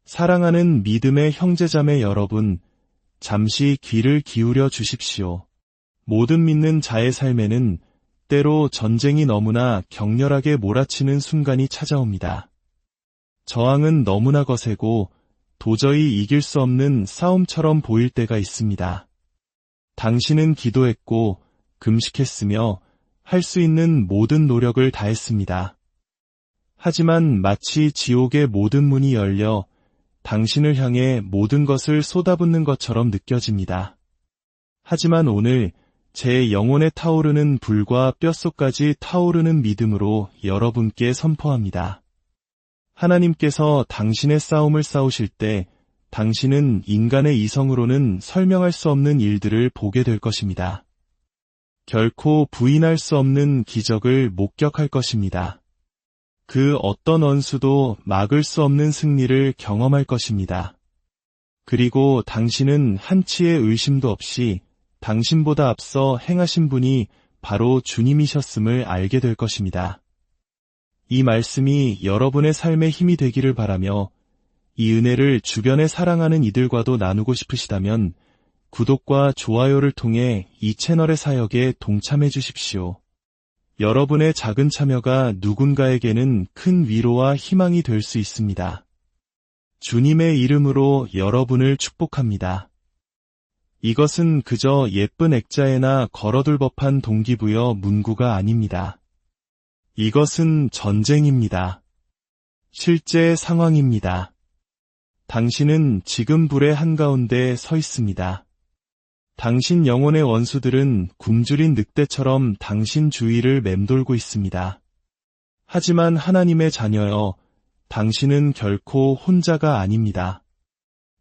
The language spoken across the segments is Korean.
사랑하는 믿음의 형제자매 여러분, 잠시 귀를 기울여 주십시오. 모든 믿는 자의 삶에는 때로 전쟁이 너무나 격렬하게 몰아치는 순간이 찾아옵니다. 저항은 너무나 거세고 도저히 이길 수 없는 싸움처럼 보일 때가 있습니다. 당신은 기도했고 금식했으며 할 수 있는 모든 노력을 다했습니다. 하지만 마치 지옥의 모든 문이 열려 당신을 향해 모든 것을 쏟아붓는 것처럼 느껴집니다. 하지만 오늘 제 영혼에 타오르는 불과 뼛속까지 타오르는 믿음으로 여러분께 선포합니다. 하나님께서 당신의 싸움을 싸우실 때 당신은 인간의 이성으로는 설명할 수 없는 일들을 보게 될 것입니다. 결코 부인할 수 없는 기적을 목격할 것입니다. 그 어떤 원수도 막을 수 없는 승리를 경험할 것입니다. 그리고 당신은 한치의 의심도 없이 당신보다 앞서 행하신 분이 바로 주님이셨음을 알게 될 것입니다. 이 말씀이 여러분의 삶의 힘이 되기를 바라며 이 은혜를 주변에 사랑하는 이들과도 나누고 싶으시다면 구독과 좋아요를 통해 이 채널의 사역에 동참해 주십시오. 여러분의 작은 참여가 누군가에게는 큰 위로와 희망이 될 수 있습니다. 주님의 이름으로 여러분을 축복합니다. 이것은 그저 예쁜 액자에나 걸어둘 법한 동기부여 문구가 아닙니다. 이것은 전쟁입니다. 실제 상황입니다. 당신은 지금 불의 한가운데 서 있습니다. 당신 영혼의 원수들은 굶주린 늑대처럼 당신 주위를 맴돌고 있습니다. 하지만 하나님의 자녀여, 당신은 결코 혼자가 아닙니다.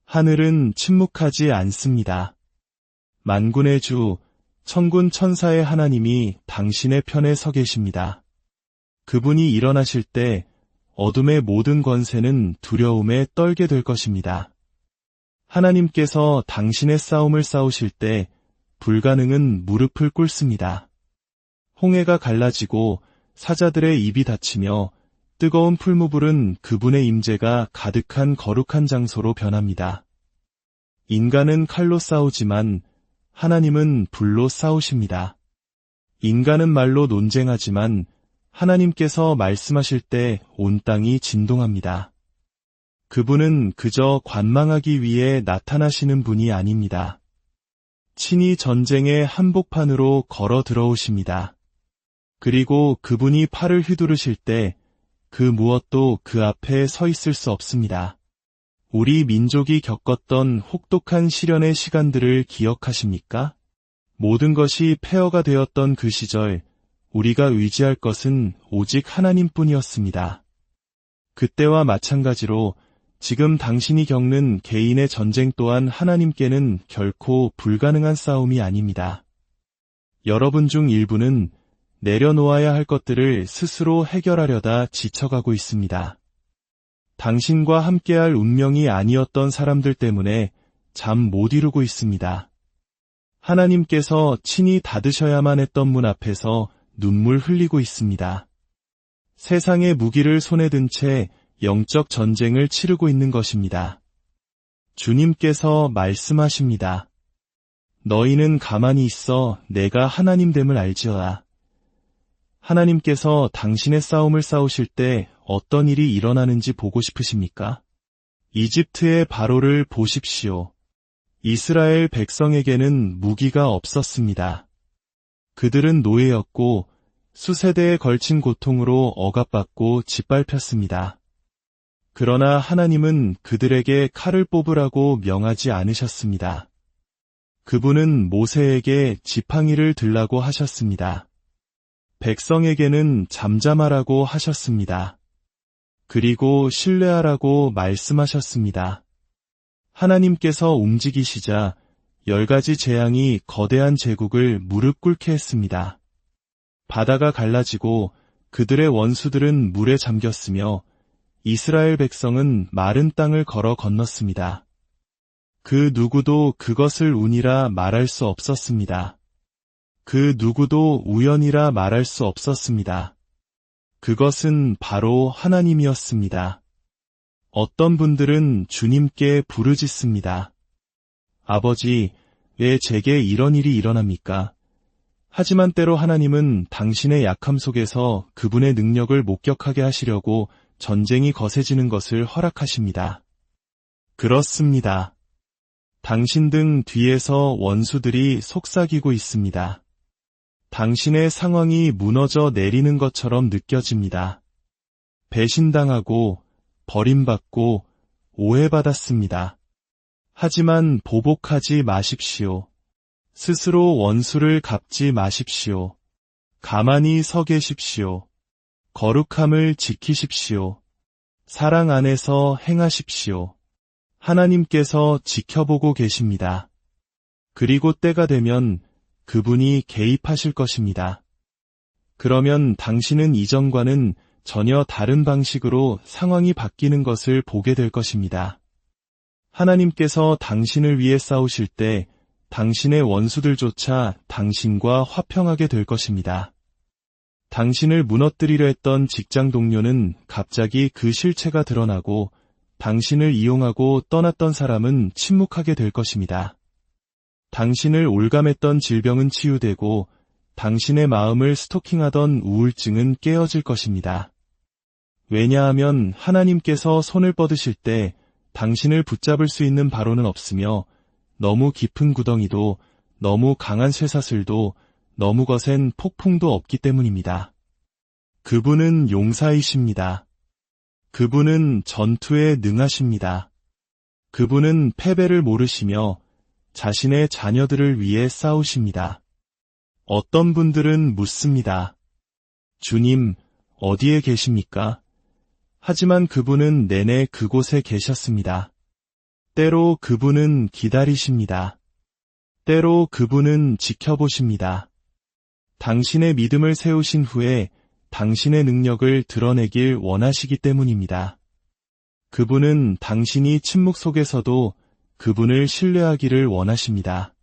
하늘은 침묵하지 않습니다. 만군의 주, 천군 천사의 하나님이 당신의 편에 서 계십니다. 그분이 일어나실 때 어둠의 모든 권세는 두려움에 떨게 될 것입니다. 하나님께서 당신의 싸움을 싸우실 때 불가능은 무릎을 꿇습니다. 홍해가 갈라지고 사자들의 입이 닫히며 뜨거운 풀무불은 그분의 임재가 가득한 거룩한 장소로 변합니다. 인간은 칼로 싸우지만 하나님은 불로 싸우십니다. 인간은 말로 논쟁하지만 하나님께서 말씀하실 때 온 땅이 진동합니다. 그분은 그저 관망하기 위해 나타나시는 분이 아닙니다. 친히 전쟁의 한복판으로 걸어 들어오십니다. 그리고 그분이 팔을 휘두르실 때 그 무엇도 그 앞에 서 있을 수 없습니다. 우리 민족이 겪었던 혹독한 시련의 시간들을 기억하십니까? 모든 것이 폐허가 되었던 그 시절, 우리가 의지할 것은 오직 하나님뿐이었습니다. 그때와 마찬가지로 지금 당신이 겪는 개인의 전쟁 또한 하나님께는 결코 불가능한 싸움이 아닙니다. 여러분 중 일부는 내려놓아야 할 것들을 스스로 해결하려다 지쳐가고 있습니다. 당신과 함께할 운명이 아니었던 사람들 때문에 잠 못 이루고 있습니다. 하나님께서 친히 닫으셔야만 했던 문 앞에서 눈물 흘리고 있습니다. 세상의 무기를 손에 든 채 영적 전쟁을 치르고 있는 것입니다. 주님께서 말씀하십니다. 너희는 가만히 있어 내가 하나님됨을 알지어다. 하나님께서 당신의 싸움을 싸우실 때 어떤 일이 일어나는지 보고 싶으십니까? 이집트의 바로를 보십시오. 이스라엘 백성에게는 무기가 없었습니다. 그들은 노예였고 수세대에 걸친 고통으로 억압받고 짓밟혔습니다. 그러나 하나님은 그들에게 칼을 뽑으라고 명하지 않으셨습니다. 그분은 모세에게 지팡이를 들라고 하셨습니다. 백성에게는 잠잠하라고 하셨습니다. 그리고 신뢰하라고 말씀하셨습니다. 하나님께서 움직이시자 10가지 재앙이 거대한 제국을 무릎 꿇게 했습니다. 바다가 갈라지고 그들의 원수들은 물에 잠겼으며 이스라엘 백성은 마른 땅을 걸어 건넜습니다. 그 누구도 그것을 운이라 말할 수 없었습니다. 그 누구도 우연이라 말할 수 없었습니다. 그것은 바로 하나님이었습니다. 어떤 분들은 주님께 부르짖습니다. 아버지, 왜 제게 이런 일이 일어납니까? 하지만 때로 하나님은 당신의 약함 속에서 그분의 능력을 목격하게 하시려고 전쟁이 거세지는 것을 허락하십니다. 그렇습니다. 당신 등 뒤에서 원수들이 속삭이고 있습니다. 당신의 상황이 무너져 내리는 것처럼 느껴집니다. 배신당하고 버림받고 오해받았습니다. 하지만 보복하지 마십시오. 스스로 원수를 갚지 마십시오. 가만히 서 계십시오. 거룩함을 지키십시오. 사랑 안에서 행하십시오. 하나님께서 지켜보고 계십니다. 그리고 때가 되면 그분이 개입하실 것입니다. 그러면 당신은 이전과는 전혀 다른 방식으로 상황이 바뀌는 것을 보게 될 것입니다. 하나님께서 당신을 위해 싸우실 때 당신의 원수들조차 당신과 화평하게 될 것입니다. 당신을 무너뜨리려 했던 직장 동료는 갑자기 그 실체가 드러나고 당신을 이용하고 떠났던 사람은 침묵하게 될 것입니다. 당신을 올감했던 질병은 치유되고 당신의 마음을 스토킹하던 우울증은 깨어질 것입니다. 왜냐하면 하나님께서 손을 뻗으실 때 당신을 붙잡을 수 있는 바로는 없으며 너무 깊은 구덩이도 너무 강한 쇠사슬도 너무 거센 폭풍도 없기 때문입니다. 그분은 용사이십니다. 그분은 전투에 능하십니다. 그분은 패배를 모르시며 자신의 자녀들을 위해 싸우십니다. 어떤 분들은 묻습니다. 주님, 어디에 계십니까? 하지만 그분은 내내 그곳에 계셨습니다. 때로 그분은 기다리십니다. 때로 그분은 지켜보십니다. 당신의 믿음을 세우신 후에 당신의 능력을 드러내길 원하시기 때문입니다. 그분은 당신이 침묵 속에서도 그분을 신뢰하기를 원하십니다.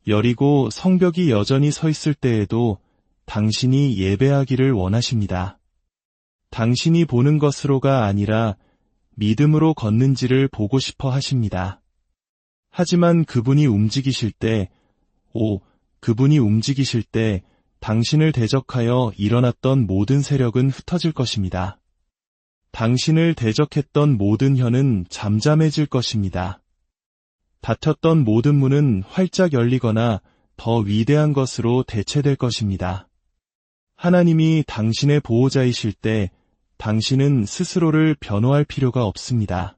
여리고 성벽이 여전히 서 있을 때에도 당신이 예배하기를 원하십니다. 당신이 보는 것으로가 아니라 믿음으로 걷는지를 보고 싶어 하십니다. 하지만 그분이 움직이실 때, 그분이 움직이실 때 당신을 대적하여 일어났던 모든 세력은 흩어질 것입니다. 당신을 대적했던 모든 혀는 잠잠해질 것입니다. 닫혔던 모든 문은 활짝 열리거나 더 위대한 것으로 대체될 것입니다. 하나님이 당신의 보호자이실 때 당신은 스스로를 변호할 필요가 없습니다.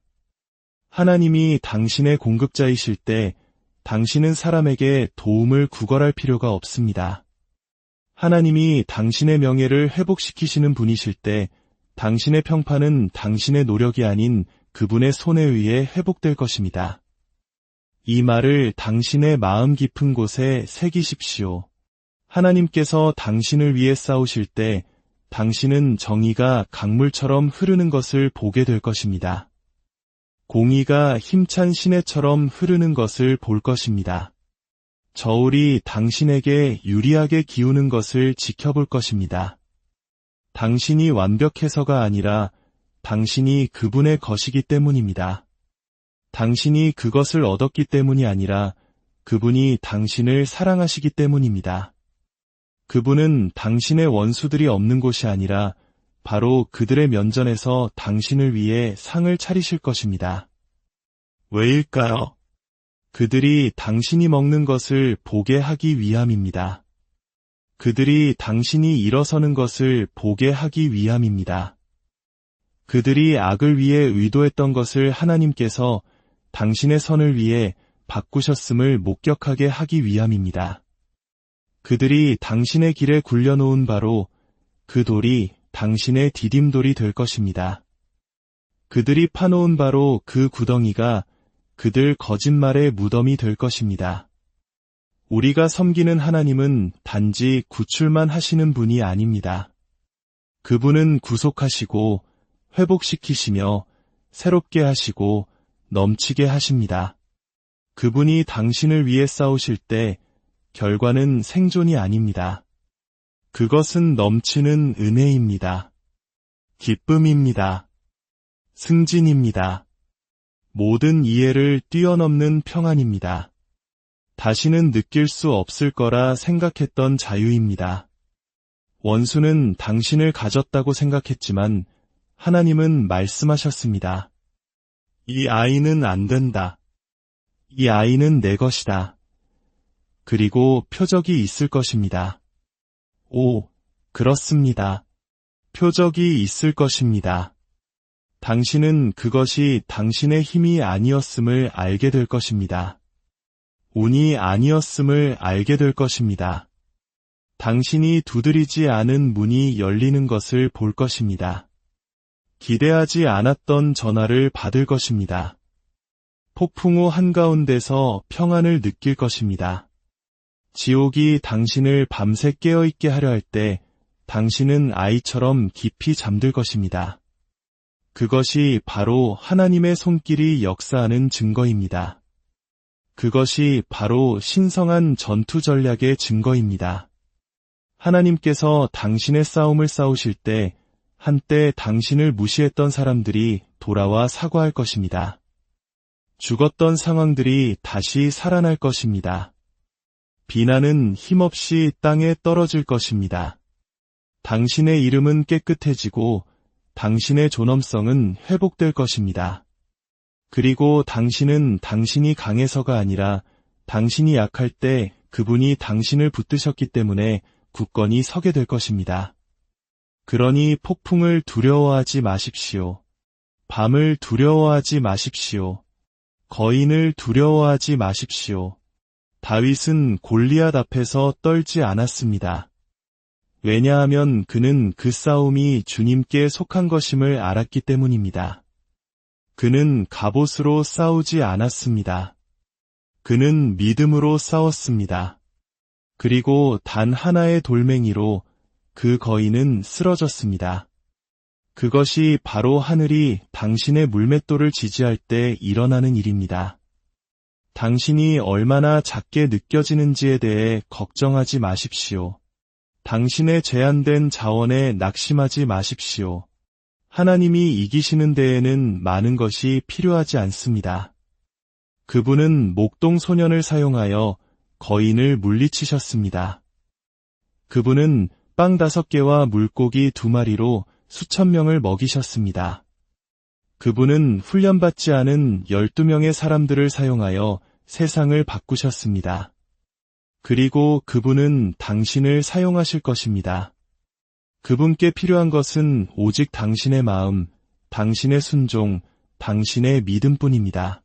하나님이 당신의 공급자이실 때 당신은 사람에게 도움을 구걸할 필요가 없습니다. 하나님이 당신의 명예를 회복시키시는 분이실 때 당신의 평판은 당신의 노력이 아닌 그분의 손에 의해 회복될 것입니다. 이 말을 당신의 마음 깊은 곳에 새기십시오. 하나님께서 당신을 위해 싸우실 때 당신은 정의가 강물처럼 흐르는 것을 보게 될 것입니다. 공의가 힘찬 시내처럼 흐르는 것을 볼 것입니다. 저울이 당신에게 유리하게 기우는 것을 지켜볼 것입니다. 당신이 완벽해서가 아니라 당신이 그분의 것이기 때문입니다. 당신이 그것을 얻었기 때문이 아니라 그분이 당신을 사랑하시기 때문입니다. 그분은 당신의 원수들이 없는 곳이 아니라 바로 그들의 면전에서 당신을 위해 상을 차리실 것입니다. 왜일까요? 그들이 당신이 먹는 것을 보게 하기 위함입니다. 그들이 당신이 일어서는 것을 보게 하기 위함입니다. 그들이 악을 위해 의도했던 것을 하나님께서 당신의 선을 위해 바꾸셨음을 목격하게 하기 위함입니다. 그들이 당신의 길에 굴려놓은 바로 그 돌이 당신의 디딤돌이 될 것입니다. 그들이 파놓은 바로 그 구덩이가 그들 거짓말의 무덤이 될 것입니다. 우리가 섬기는 하나님은 단지 구출만 하시는 분이 아닙니다. 그분은 구속하시고 회복시키시며 새롭게 하시고 넘치게 하십니다. 그분이 당신을 위해 싸우실 때 결과는 생존이 아닙니다. 그것은 넘치는 은혜입니다. 기쁨입니다. 승진입니다. 모든 이해를 뛰어넘는 평안입니다. 다시는 느낄 수 없을 거라 생각했던 자유입니다. 원수는 당신을 가졌다고 생각했지만 하나님은 말씀하셨습니다. 이 아이는 안 된다. 이 아이는 내 것이다. 그리고 표적이 있을 것입니다. 오, 그렇습니다. 표적이 있을 것입니다. 당신은 그것이 당신의 힘이 아니었음을 알게 될 것입니다. 운이 아니었음을 알게 될 것입니다. 당신이 두드리지 않은 문이 열리는 것을 볼 것입니다. 기대하지 않았던 전화를 받을 것입니다. 폭풍우 한가운데서 평안을 느낄 것입니다. 지옥이 당신을 밤새 깨어있게 하려 할 때 당신은 아이처럼 깊이 잠들 것입니다. 그것이 바로 하나님의 손길이 역사하는 증거입니다. 그것이 바로 신성한 전투 전략의 증거입니다. 하나님께서 당신의 싸움을 싸우실 때 한때 당신을 무시했던 사람들이 돌아와 사과할 것입니다. 죽었던 상황들이 다시 살아날 것입니다. 비난은 힘없이 땅에 떨어질 것입니다. 당신의 이름은 깨끗해지고 당신의 존엄성은 회복될 것입니다. 그리고 당신은 당신이 강해서가 아니라 당신이 약할 때 그분이 당신을 붙드셨기 때문에 굳건히 서게 될 것입니다. 그러니 폭풍을 두려워하지 마십시오. 밤을 두려워하지 마십시오. 거인을 두려워하지 마십시오. 다윗은 골리앗 앞에서 떨지 않았습니다. 왜냐하면 그는 그 싸움이 주님께 속한 것임을 알았기 때문입니다. 그는 갑옷으로 싸우지 않았습니다. 그는 믿음으로 싸웠습니다. 그리고 단 하나의 돌멩이로 그 거인은 쓰러졌습니다. 그것이 바로 하늘이 당신의 물맷돌을 지지할 때 일어나는 일입니다. 당신이 얼마나 작게 느껴지는지에 대해 걱정하지 마십시오. 당신의 제한된 자원에 낙심하지 마십시오. 하나님이 이기시는 데에는 많은 것이 필요하지 않습니다. 그분은 목동 소년을 사용하여 거인을 물리치셨습니다. 그분은 빵 5개와 물고기 2마리로 수천 명을 먹이셨습니다. 그분은 훈련받지 않은 12명의 사람들을 사용하여 세상을 바꾸셨습니다. 그리고 그분은 당신을 사용하실 것입니다. 그분께 필요한 것은 오직 당신의 마음, 당신의 순종, 당신의 믿음뿐입니다.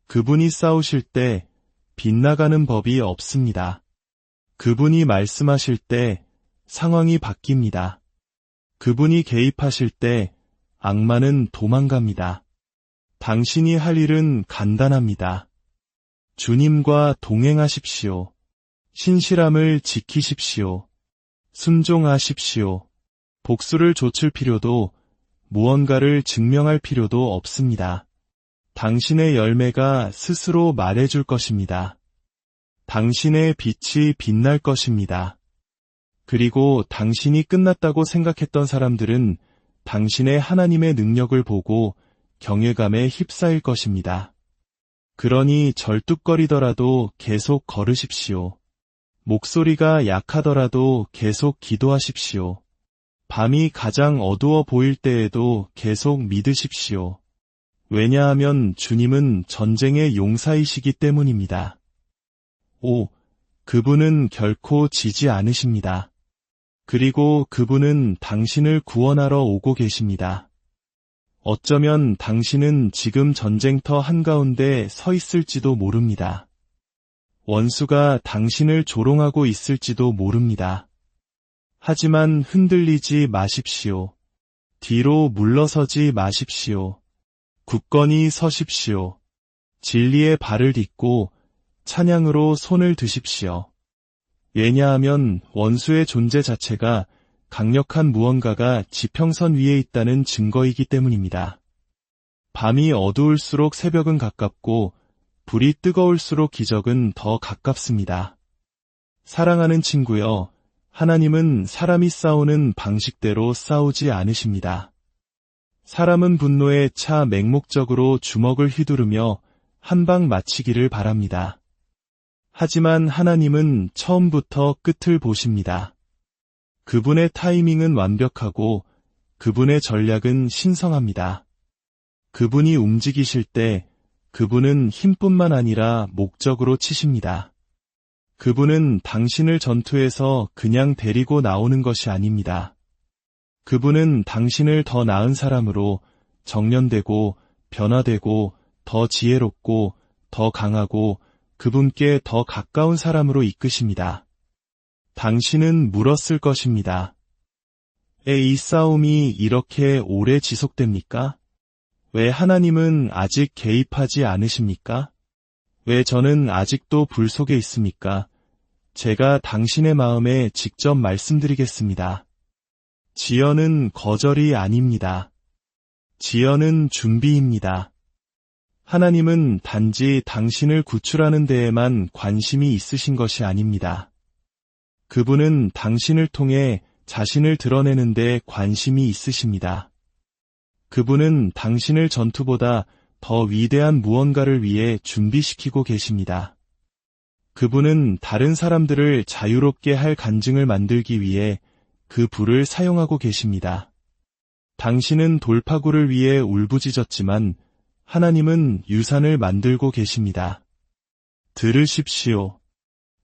그분이 싸우실 때 빗나가는 법이 없습니다. 그분이 말씀하실 때 상황이 바뀝니다. 그분이 개입하실 때 악마는 도망갑니다. 당신이 할 일은 간단합니다. 주님과 동행하십시오. 신실함을 지키십시오. 순종하십시오. 복수를 좇을 필요도 무언가를 증명할 필요도 없습니다. 당신의 열매가 스스로 말해줄 것입니다. 당신의 빛이 빛날 것입니다. 그리고 당신이 끝났다고 생각했던 사람들은 당신의 하나님의 능력을 보고 경외감에 휩싸일 것입니다. 그러니 절뚝거리더라도 계속 걸으십시오. 목소리가 약하더라도 계속 기도하십시오. 밤이 가장 어두워 보일 때에도 계속 믿으십시오. 왜냐하면 주님은 전쟁의 용사이시기 때문입니다. 오, 그분은 결코 지지 않으십니다. 그리고 그분은 당신을 구원하러 오고 계십니다. 어쩌면 당신은 지금 전쟁터 한가운데 서 있을지도 모릅니다. 원수가 당신을 조롱하고 있을지도 모릅니다. 하지만 흔들리지 마십시오. 뒤로 물러서지 마십시오. 굳건히 서십시오. 진리의 발을 딛고 찬양으로 손을 드십시오. 왜냐하면 원수의 존재 자체가 강력한 무언가가 지평선 위에 있다는 증거이기 때문입니다. 밤이 어두울수록 새벽은 가깝고 불이 뜨거울수록 기적은 더 가깝습니다. 사랑하는 친구여, 하나님은 사람이 싸우는 방식대로 싸우지 않으십니다. 사람은 분노에 차 맹목적으로 주먹을 휘두르며 한 방 맞히기를 바랍니다. 하지만 하나님은 처음부터 끝을 보십니다. 그분의 타이밍은 완벽하고 그분의 전략은 신성합니다. 그분이 움직이실 때 그분은 힘뿐만 아니라 목적으로 치십니다. 그분은 당신을 전투에서 그냥 데리고 나오는 것이 아닙니다. 그분은 당신을 더 나은 사람으로 정련되고 변화되고 더 지혜롭고 더 강하고 그분께 더 가까운 사람으로 이끄십니다. 당신은 물었을 것입니다. 이 싸움이 이렇게 오래 지속됩니까? 왜 하나님은 아직 개입하지 않으십니까? 왜 저는 아직도 불 속에 있습니까? 제가 당신의 마음에 직접 말씀드리겠습니다. 지연은 거절이 아닙니다. 지연은 준비입니다. 하나님은 단지 당신을 구출하는 데에만 관심이 있으신 것이 아닙니다. 그분은 당신을 통해 자신을 드러내는 데 관심이 있으십니다. 그분은 당신을 전투보다 더 위대한 무언가를 위해 준비시키고 계십니다. 그분은 다른 사람들을 자유롭게 할 간증을 만들기 위해 그 불을 사용하고 계십니다. 당신은 돌파구를 위해 울부짖었지만 하나님은 유산을 만들고 계십니다. 들으십시오.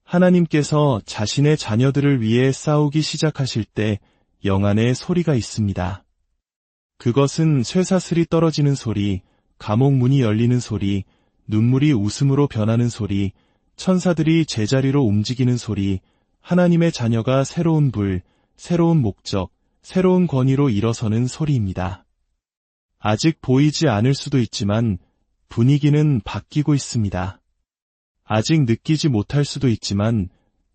하나님께서 자신의 자녀들을 위해 싸우기 시작하실 때 영안에 소리가 있습니다. 그것은 쇠사슬이 떨어지는 소리, 감옥 문이 열리는 소리, 눈물이 웃음으로 변하는 소리, 천사들이 제자리로 움직이는 소리, 하나님의 자녀가 새로운 불, 새로운 목적, 새로운 권위로 일어서는 소리입니다. 아직 보이지 않을 수도 있지만 분위기는 바뀌고 있습니다. 아직 느끼지 못할 수도 있지만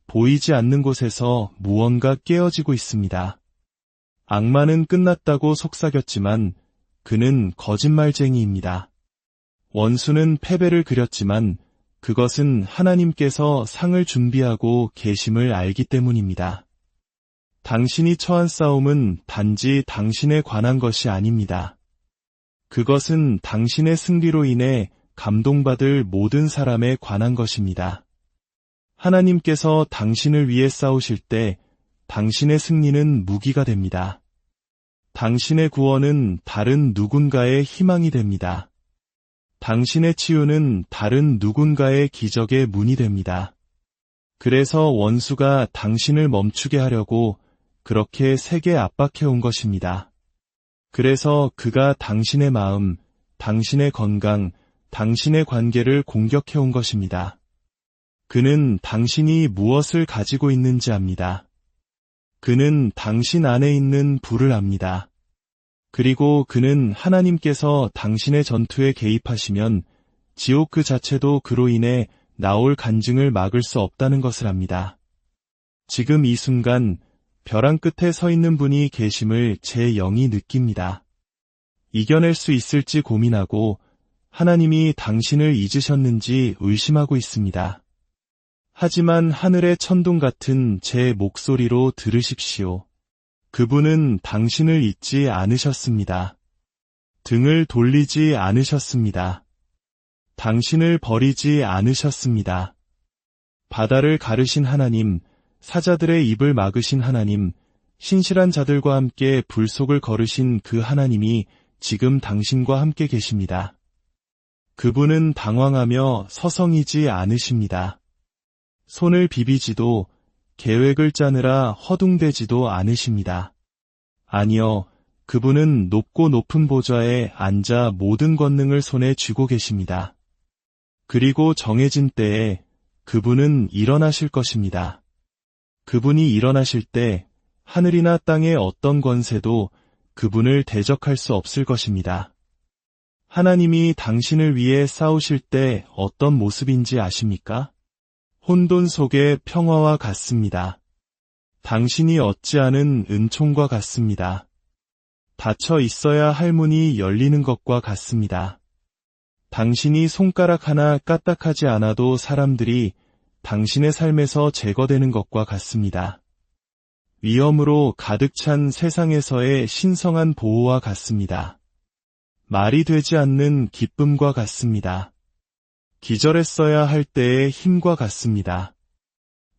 보이지 않는 곳에서 무언가 깨어지고 있습니다. 악마는 끝났다고 속삭였지만 그는 거짓말쟁이입니다. 원수는 패배를 그렸지만 그것은 하나님께서 상을 준비하고 계심을 알기 때문입니다. 당신이 처한 싸움은 단지 당신에 관한 것이 아닙니다. 그것은 당신의 승리로 인해 감동받을 모든 사람에 관한 것입니다. 하나님께서 당신을 위해 싸우실 때 당신의 승리는 무기가 됩니다. 당신의 구원은 다른 누군가의 희망이 됩니다. 당신의 치유는 다른 누군가의 기적의 문이 됩니다. 그래서 원수가 당신을 멈추게 하려고 그렇게 세게 압박해온 것입니다. 그래서 그가 당신의 마음, 당신의 건강, 당신의 관계를 공격해온 것입니다. 그는 당신이 무엇을 가지고 있는지 압니다. 그는 당신 안에 있는 불을 압니다. 그리고 그는 하나님께서 당신의 전투에 개입하시면 지옥 그 자체도 그로 인해 나올 간증을 막을 수 없다는 것을 압니다. 지금 이 순간 벼랑 끝에 서 있는 분이 계심을 제 영이 느낍니다. 이겨낼 수 있을지 고민하고 하나님이 당신을 잊으셨는지 의심하고 있습니다. 하지만 하늘의 천둥 같은 제 목소리로 들으십시오. 그분은 당신을 잊지 않으셨습니다. 등을 돌리지 않으셨습니다. 당신을 버리지 않으셨습니다. 바다를 가르신 하나님, 사자들의 입을 막으신 하나님, 신실한 자들과 함께 불 속을 걸으신 그 하나님이 지금 당신과 함께 계십니다. 그분은 당황하며 서성이지 않으십니다. 손을 비비지도 계획을 짜느라 허둥대지도 않으십니다. 아니요, 그분은 높고 높은 보좌에 앉아 모든 권능을 손에 쥐고 계십니다. 그리고 정해진 때에 그분은 일어나실 것입니다. 그분이 일어나실 때 하늘이나 땅의 어떤 권세도 그분을 대적할 수 없을 것입니다. 하나님이 당신을 위해 싸우실 때 어떤 모습인지 아십니까? 혼돈 속의 평화와 같습니다. 당신이 얻지 않은 은총과 같습니다. 닫혀 있어야 할 문이 열리는 것과 같습니다. 당신이 손가락 하나 까딱하지 않아도 사람들이 당신의 삶에서 제거되는 것과 같습니다. 위험으로 가득 찬 세상에서의 신성한 보호와 같습니다. 말이 되지 않는 기쁨과 같습니다. 기절했어야 할 때의 힘과 같습니다.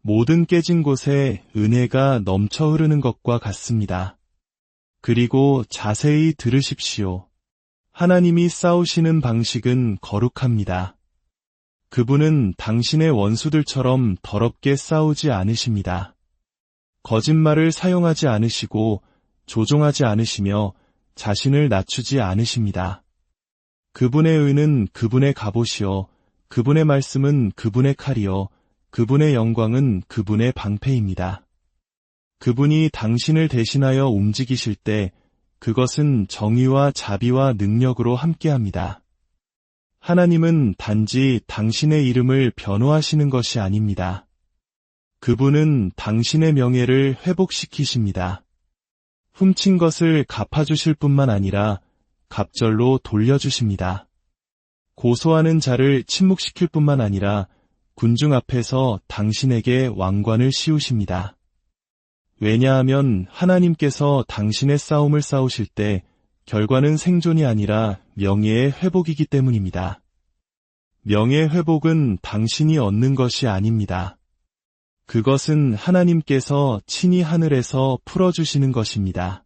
모든 깨진 곳에 은혜가 넘쳐 흐르는 것과 같습니다. 그리고 자세히 들으십시오. 하나님이 싸우시는 방식은 거룩합니다. 그분은 당신의 원수들처럼 더럽게 싸우지 않으십니다. 거짓말을 사용하지 않으시고 조종하지 않으시며 자신을 낮추지 않으십니다. 그분의 의는 그분의 갑옷이요, 그분의 말씀은 그분의 칼이요, 그분의 영광은 그분의 방패입니다. 그분이 당신을 대신하여 움직이실 때 그것은 정의와 자비와 능력으로 함께합니다. 하나님은 단지 당신의 이름을 변호하시는 것이 아닙니다. 그분은 당신의 명예를 회복시키십니다. 훔친 것을 갚아주실 뿐만 아니라 갑절로 돌려주십니다. 고소하는 자를 침묵시킬 뿐만 아니라 군중 앞에서 당신에게 왕관을 씌우십니다. 왜냐하면 하나님께서 당신의 싸움을 싸우실 때 결과는 생존이 아니라 명예의 회복이기 때문입니다. 명예의 회복은 당신이 얻는 것이 아닙니다. 그것은 하나님께서 친히 하늘에서 풀어주시는 것입니다.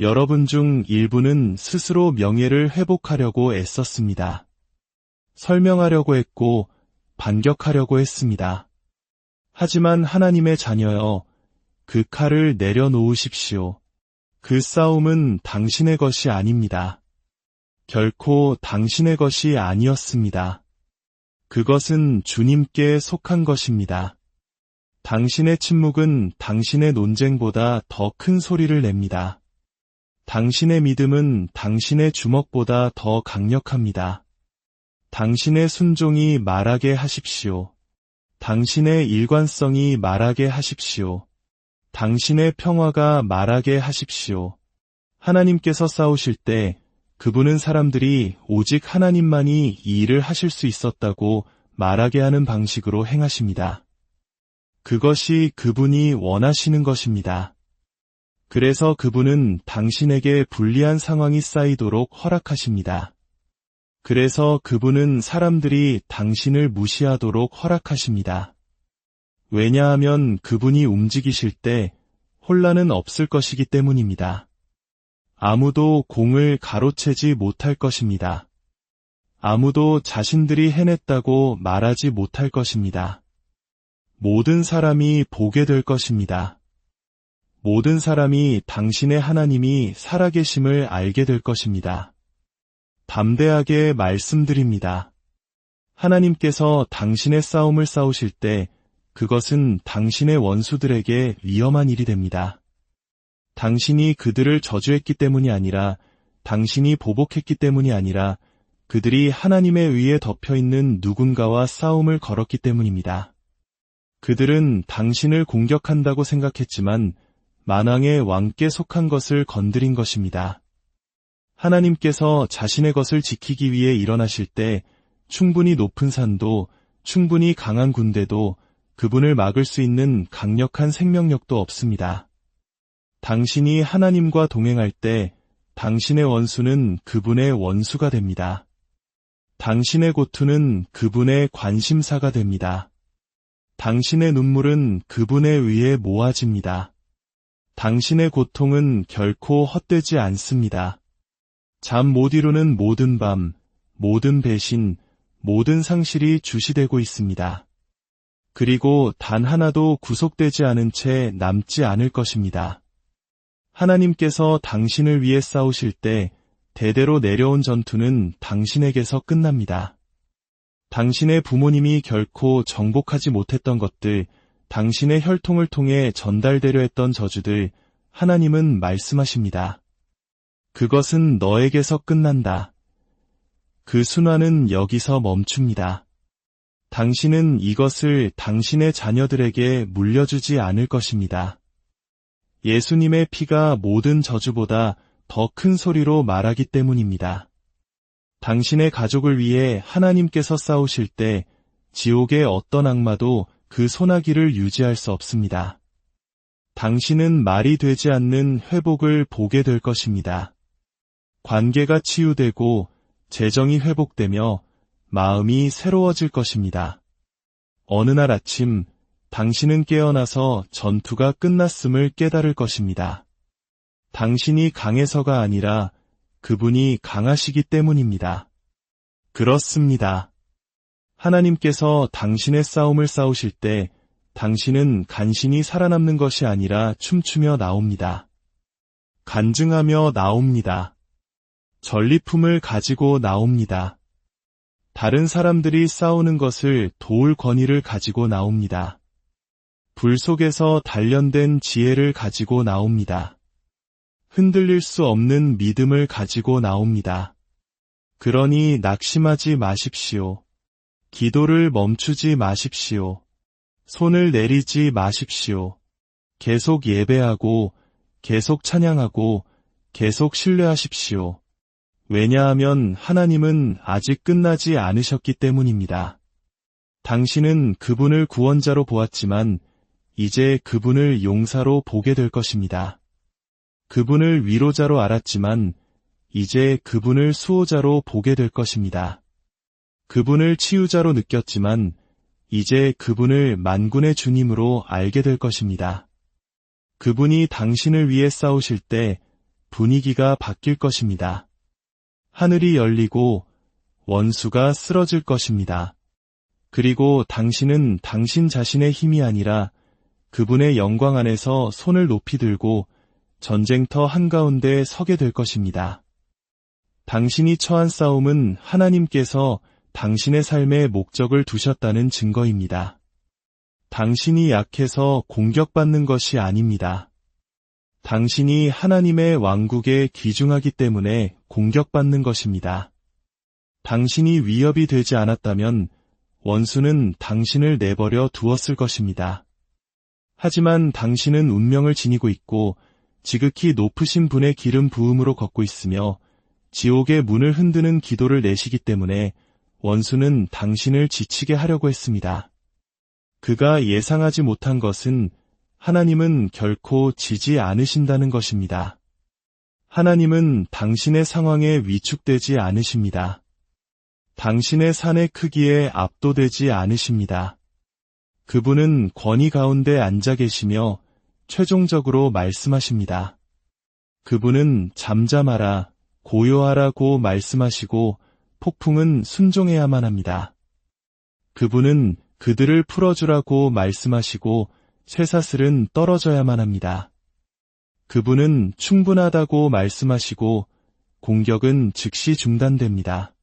여러분 중 일부는 스스로 명예를 회복하려고 애썼습니다. 설명하려고 했고 반격하려고 했습니다. 하지만 하나님의 자녀여, 그 칼을 내려놓으십시오. 그 싸움은 당신의 것이 아닙니다. 결코 당신의 것이 아니었습니다. 그것은 주님께 속한 것입니다. 당신의 침묵은 당신의 논쟁보다 더 큰 소리를 냅니다. 당신의 믿음은 당신의 주먹보다 더 강력합니다. 당신의 순종이 말하게 하십시오. 당신의 일관성이 말하게 하십시오. 당신의 평화가 말하게 하십시오. 하나님께서 싸우실 때 그분은 사람들이 오직 하나님만이 이 일을 하실 수 있었다고 말하게 하는 방식으로 행하십니다. 그것이 그분이 원하시는 것입니다. 그래서 그분은 당신에게 불리한 상황이 쌓이도록 허락하십니다. 그래서 그분은 사람들이 당신을 무시하도록 허락하십니다. 왜냐하면 그분이 움직이실 때 혼란은 없을 것이기 때문입니다. 아무도 공을 가로채지 못할 것입니다. 아무도 자신들이 해냈다고 말하지 못할 것입니다. 모든 사람이 보게 될 것입니다. 모든 사람이 당신의 하나님이 살아계심을 알게 될 것입니다. 담대하게 말씀드립니다. 하나님께서 당신의 싸움을 싸우실 때 그것은 당신의 원수들에게 위험한 일이 됩니다. 당신이 그들을 저주했기 때문이 아니라, 당신이 보복했기 때문이 아니라 그들이 하나님에 의해 덮여있는 누군가와 싸움을 걸었기 때문입니다. 그들은 당신을 공격한다고 생각했지만 만왕의 왕께 속한 것을 건드린 것입니다. 하나님께서 자신의 것을 지키기 위해 일어나실 때 충분히 높은 산도, 충분히 강한 군대도 그분을 막을 수 있는 강력한 생명력도 없습니다. 당신이 하나님과 동행할 때 당신의 원수는 그분의 원수가 됩니다. 당신의 고투는 그분의 관심사가 됩니다. 당신의 눈물은 그분에 의해 모아집니다. 당신의 고통은 결코 헛되지 않습니다. 잠 못 이루는 모든 밤, 모든 배신, 모든 상실이 주시되고 있습니다. 그리고 단 하나도 구속되지 않은 채 남지 않을 것입니다. 하나님께서 당신을 위해 싸우실 때 대대로 내려온 전투는 당신에게서 끝납니다. 당신의 부모님이 결코 정복하지 못했던 것들, 당신의 혈통을 통해 전달되려 했던 저주들, 하나님은 말씀하십니다. 그것은 너에게서 끝난다. 그 순환은 여기서 멈춥니다. 당신은 이것을 당신의 자녀들에게 물려주지 않을 것입니다. 예수님의 피가 모든 저주보다 더 큰 소리로 말하기 때문입니다. 당신의 가족을 위해 하나님께서 싸우실 때 지옥의 어떤 악마도 그 소나기를 유지할 수 없습니다. 당신은 말이 되지 않는 회복을 보게 될 것입니다. 관계가 치유되고 재정이 회복되며 마음이 새로워질 것입니다. 어느 날 아침 당신은 깨어나서 전투가 끝났음을 깨달을 것입니다. 당신이 강해서가 아니라 그분이 강하시기 때문입니다. 그렇습니다. 하나님께서 당신의 싸움을 싸우실 때 당신은 간신히 살아남는 것이 아니라 춤추며 나옵니다. 간증하며 나옵니다. 전리품을 가지고 나옵니다. 다른 사람들이 싸우는 것을 도울 권위를 가지고 나옵니다. 불 속에서 단련된 지혜를 가지고 나옵니다. 흔들릴 수 없는 믿음을 가지고 나옵니다. 그러니 낙심하지 마십시오. 기도를 멈추지 마십시오. 손을 내리지 마십시오. 계속 예배하고, 계속 찬양하고, 계속 신뢰하십시오. 왜냐하면 하나님은 아직 끝나지 않으셨기 때문입니다. 당신은 그분을 구원자로 보았지만 이제 그분을 용사로 보게 될 것입니다. 그분을 위로자로 알았지만 이제 그분을 수호자로 보게 될 것입니다. 그분을 치유자로 느꼈지만 이제 그분을 만군의 주님으로 알게 될 것입니다. 그분이 당신을 위해 싸우실 때 분위기가 바뀔 것입니다. 하늘이 열리고 원수가 쓰러질 것입니다. 그리고 당신은 당신 자신의 힘이 아니라 그분의 영광 안에서 손을 높이 들고 전쟁터 한가운데 서게 될 것입니다. 당신이 처한 싸움은 하나님께서 당신의 삶에 목적을 두셨다는 증거입니다. 당신이 약해서 공격받는 것이 아닙니다. 당신이 하나님의 왕국에 귀중하기 때문에 공격받는 것입니다. 당신이 위협이 되지 않았다면 원수는 당신을 내버려 두었을 것입니다. 하지만 당신은 운명을 지니고 있고 지극히 높으신 분의 기름 부음으로 걷고 있으며 지옥의 문을 흔드는 기도를 내시기 때문에 원수는 당신을 지치게 하려고 했습니다. 그가 예상하지 못한 것은 하나님은 결코 지지 않으신다는 것입니다. 하나님은 당신의 상황에 위축되지 않으십니다. 당신의 산의 크기에 압도되지 않으십니다. 그분은 권위 가운데 앉아 계시며 최종적으로 말씀하십니다. 그분은 잠잠하라, 고요하라고 말씀하시고 폭풍은 순종해야만 합니다. 그분은 그들을 풀어주라고 말씀하시고 쇠사슬은 떨어져야만 합니다. 그분은 충분하다고 말씀하시고 공격은 즉시 중단됩니다.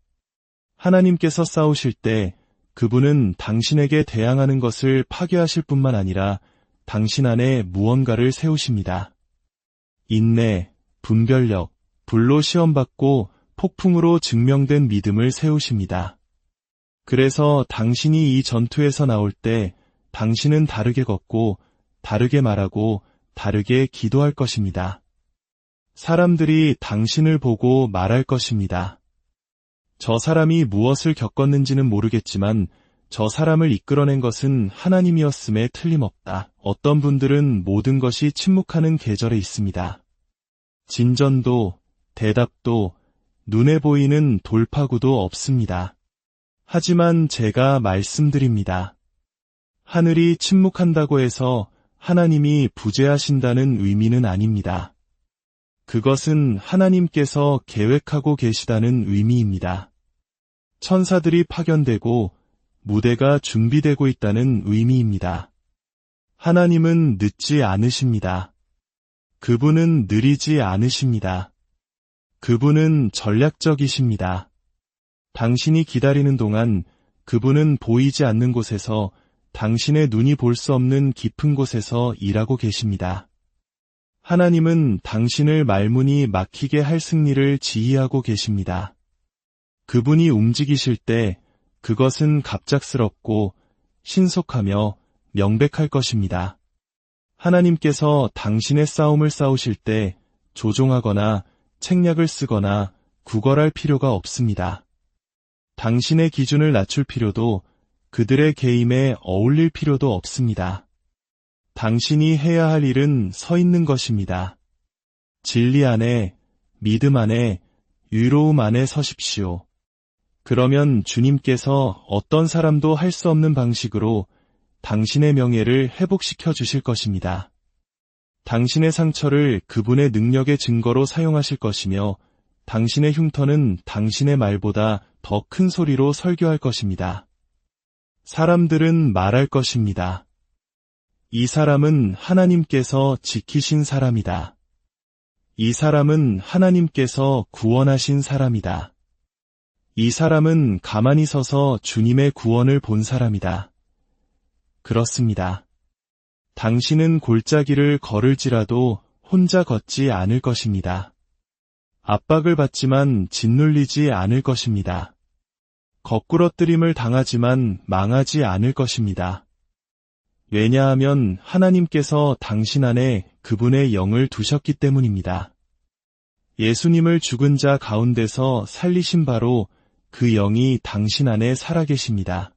하나님께서 싸우실 때 그분은 당신에게 대항하는 것을 파괴하실 뿐만 아니라 당신 안에 무언가를 세우십니다. 인내, 분별력, 불로 시험받고 폭풍으로 증명된 믿음을 세우십니다. 그래서 당신이 이 전투에서 나올 때 당신은 다르게 걷고 다르게 말하고 다르게 기도할 것입니다. 사람들이 당신을 보고 말할 것입니다. 저 사람이 무엇을 겪었는지는 모르겠지만 저 사람을 이끌어낸 것은 하나님이었음에 틀림없다. 어떤 분들은 모든 것이 침묵하는 계절에 있습니다. 진전도, 대답도, 눈에 보이는 돌파구도 없습니다. 하지만 제가 말씀드립니다. 하늘이 침묵한다고 해서 하나님이 부재하신다는 의미는 아닙니다. 그것은 하나님께서 계획하고 계시다는 의미입니다. 천사들이 파견되고 무대가 준비되고 있다는 의미입니다. 하나님은 늦지 않으십니다. 그분은 느리지 않으십니다. 그분은 전략적이십니다. 당신이 기다리는 동안 그분은 보이지 않는 곳에서 당신의 눈이 볼 수 없는 깊은 곳에서 일하고 계십니다. 하나님은 당신을 말문이 막히게 할 승리를 지휘하고 계십니다. 그분이 움직이실 때 그것은 갑작스럽고 신속하며 명백할 것입니다. 하나님께서 당신의 싸움을 싸우실 때 조종하거나 책략을 쓰거나 구걸할 필요가 없습니다. 당신의 기준을 낮출 필요도 그들의 개임에 어울릴 필요도 없습니다. 당신이 해야 할 일은 서 있는 것입니다. 진리 안에, 믿음 안에, 의로움 안에 서십시오. 그러면 주님께서 어떤 사람도 할 수 없는 방식으로 당신의 명예를 회복시켜 주실 것입니다. 당신의 상처를 그분의 능력의 증거로 사용하실 것이며 당신의 흉터는 당신의 말보다 더 큰 소리로 설교할 것입니다. 사람들은 말할 것입니다. 이 사람은 하나님께서 지키신 사람이다. 이 사람은 하나님께서 구원하신 사람이다. 이 사람은 가만히 서서 주님의 구원을 본 사람이다. 그렇습니다. 당신은 골짜기를 걸을지라도 혼자 걷지 않을 것입니다. 압박을 받지만 짓눌리지 않을 것입니다. 거꾸러뜨림을 당하지만 망하지 않을 것입니다. 왜냐하면 하나님께서 당신 안에 그분의 영을 두셨기 때문입니다. 예수님을 죽은 자 가운데서 살리신 바로 그 영이 당신 안에 살아계십니다.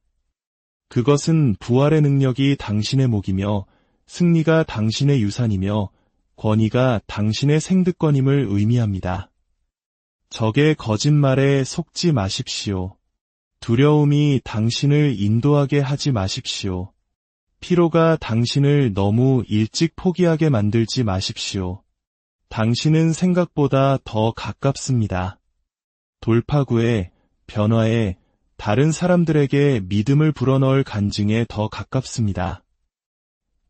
그것은 부활의 능력이 당신의 목이며 승리가 당신의 유산이며 권위가 당신의 생득권임을 의미합니다. 적의 거짓말에 속지 마십시오. 두려움이 당신을 인도하게 하지 마십시오. 피로가 당신을 너무 일찍 포기하게 만들지 마십시오. 당신은 생각보다 더 가깝습니다. 돌파구에, 변화에, 다른 사람들에게 믿음을 불어넣을 간증에 더 가깝습니다.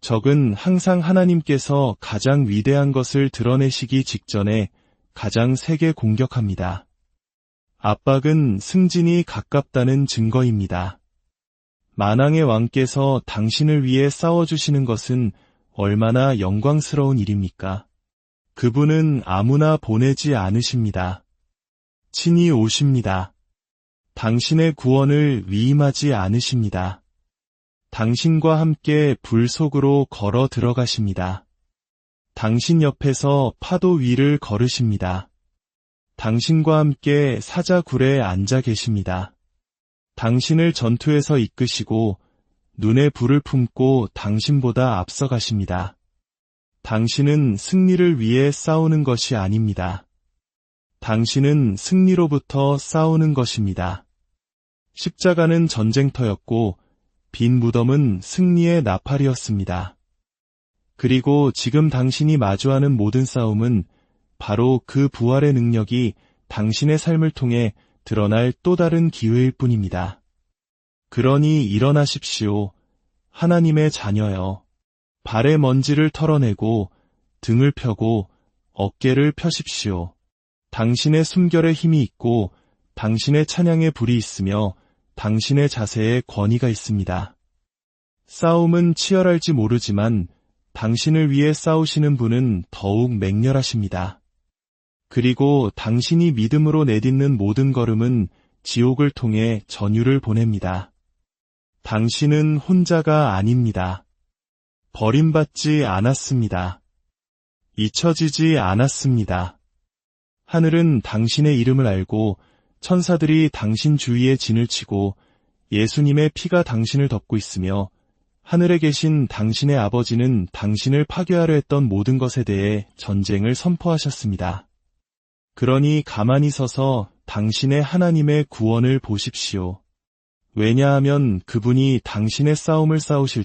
적은 항상 하나님께서 가장 위대한 것을 드러내시기 직전에 가장 세게 공격합니다. 압박은 승진이 가깝다는 증거입니다. 만왕의 왕께서 당신을 위해 싸워주시는 것은 얼마나 영광스러운 일입니까? 그분은 아무나 보내지 않으십니다. 친히 오십니다. 당신의 구원을 위임하지 않으십니다. 당신과 함께 불 속으로 걸어 들어가십니다. 당신 옆에서 파도 위를 걸으십니다. 당신과 함께 사자굴에 앉아 계십니다. 당신을 전투에서 이끄시고 눈에 불을 품고 당신보다 앞서가십니다. 당신은 승리를 위해 싸우는 것이 아닙니다. 당신은 승리로부터 싸우는 것입니다. 십자가는 전쟁터였고 빈 무덤은 승리의 나팔이었습니다. 그리고 지금 당신이 마주하는 모든 싸움은 바로 그 부활의 능력이 당신의 삶을 통해 드러날 또 다른 기회일 뿐입니다. 그러니 일어나십시오. 하나님의 자녀여. 발의 먼지를 털어내고 등을 펴고 어깨를 펴십시오. 당신의 숨결에 힘이 있고 당신의 찬양에 불이 있으며 당신의 자세에 권위가 있습니다. 싸움은 치열할지 모르지만 당신을 위해 싸우시는 분은 더욱 맹렬하십니다. 그리고 당신이 믿음으로 내딛는 모든 걸음은 지옥을 통해 전율을 보냅니다. 당신은 혼자가 아닙니다. 버림받지 않았습니다. 잊혀지지 않았습니다. 하늘은 당신의 이름을 알고 천사들이 당신 주위에 진을 치고 예수님의 피가 당신을 덮고 있으며 하늘에 계신 당신의 아버지는 당신을 파괴하려 했던 모든 것에 대해 전쟁을 선포하셨습니다. 그러니 가만히 서서 당신의 하나님의 구원을 보십시오. 왜냐하면 그분이 당신의 싸움을 싸우실